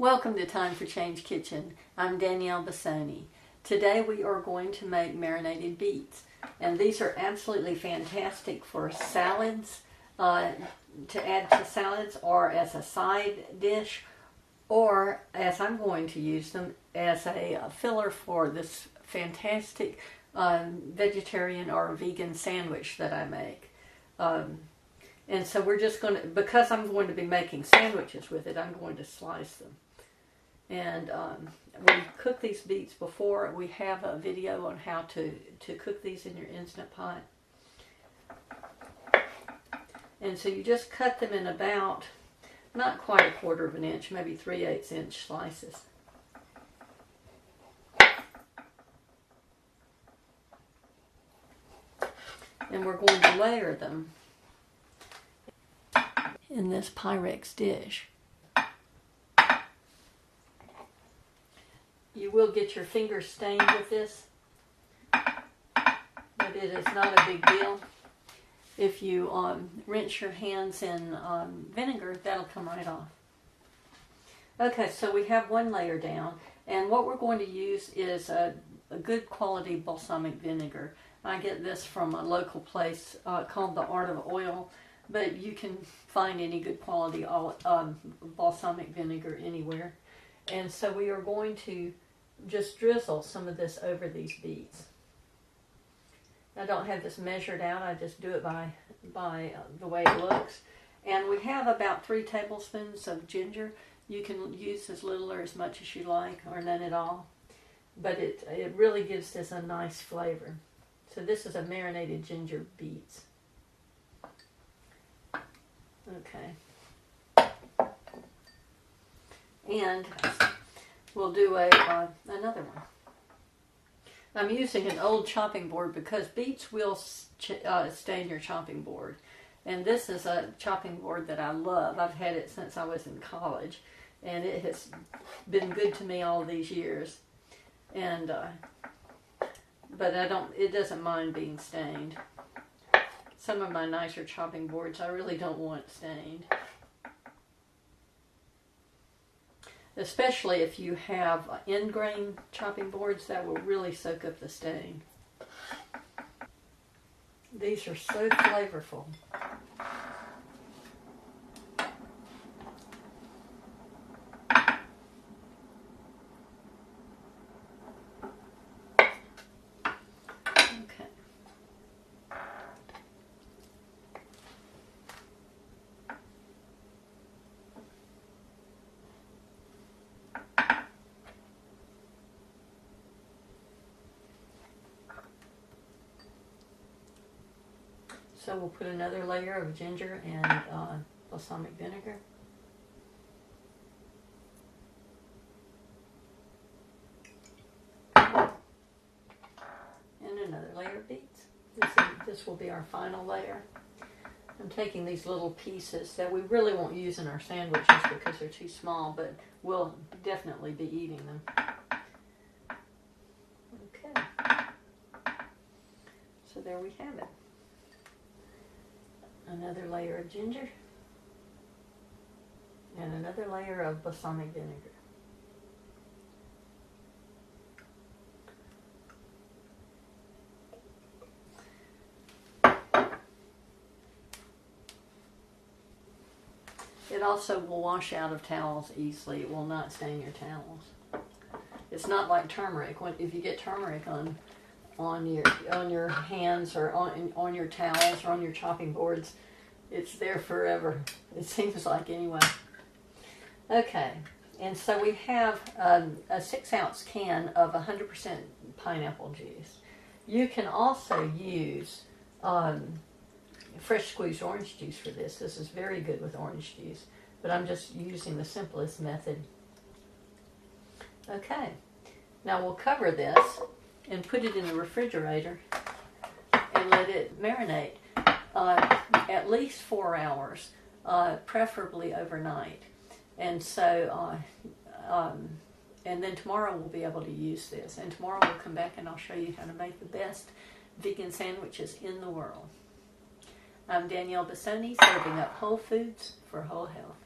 Welcome to Time for Change Kitchen. I'm Danielle Bassoni. Today we are going to make marinated beets, and these are absolutely fantastic for salads, to add to salads, or as a side dish, or as I'm going to use them as a filler for this fantastic vegetarian or vegan sandwich that I make. And so we're just going to, because I'm going to be making sandwiches with it, I'm going to slice them. And we cooked these beets before. We have a video on how to cook these in your Instant Pot. And so you just cut them in about, not quite a quarter of an inch, maybe 3/8 inch slices. And we're going to layer them in this Pyrex dish. You will get your fingers stained with this, but it is not a big deal. If you rinse your hands in vinegar, that'll come right off. Okay, so we have one layer down, and what we're going to use is a good quality balsamic vinegar. I get this from a local place called The Art of Oil, but you can find any good quality balsamic vinegar anywhere. And so we are going to just drizzle some of this over these beets. I don't have this measured out, I just do it by the way it looks. And we have about 3 tablespoons of ginger. You can use as little or as much as you like, or none at all. But it really gives this a nice flavor. So this is a marinated ginger beets. Okay. And we'll do another one. I'm using an old chopping board because beets will stain your chopping board. And this is a chopping board that I love. I've had it since I was in college, and it has been good to me all these years. And but it doesn't mind being stained. Some of my nicer chopping boards I really don't want stained. Especially if you have end grain chopping boards, that will really soak up the stain. These are so flavorful. So we'll put another layer of ginger and balsamic vinegar. And another layer of beets. This will be our final layer. I'm taking these little pieces that we really won't use in our sandwiches because they're too small, but we'll definitely be eating them. Okay. So there we have it. Another layer of ginger, and another layer of balsamic vinegar. It also will wash out of towels easily. It will not stain your towels. It's not like turmeric. If you get turmeric on your hands or on your towels or on your chopping boards, it's there forever. It seems like, anyway. Okay, and so we have a 6-ounce can of 100% pineapple juice. You can also use fresh squeezed orange juice for this. This is very good with orange juice, but I'm just using the simplest method. Okay, now we'll cover this and put it in the refrigerator and let it marinate at least 4 hours, preferably overnight. And so, and then tomorrow we'll be able to use this. And tomorrow we'll come back and I'll show you how to make the best vegan sandwiches in the world. I'm Danielle Bassoni, serving up whole foods for whole health.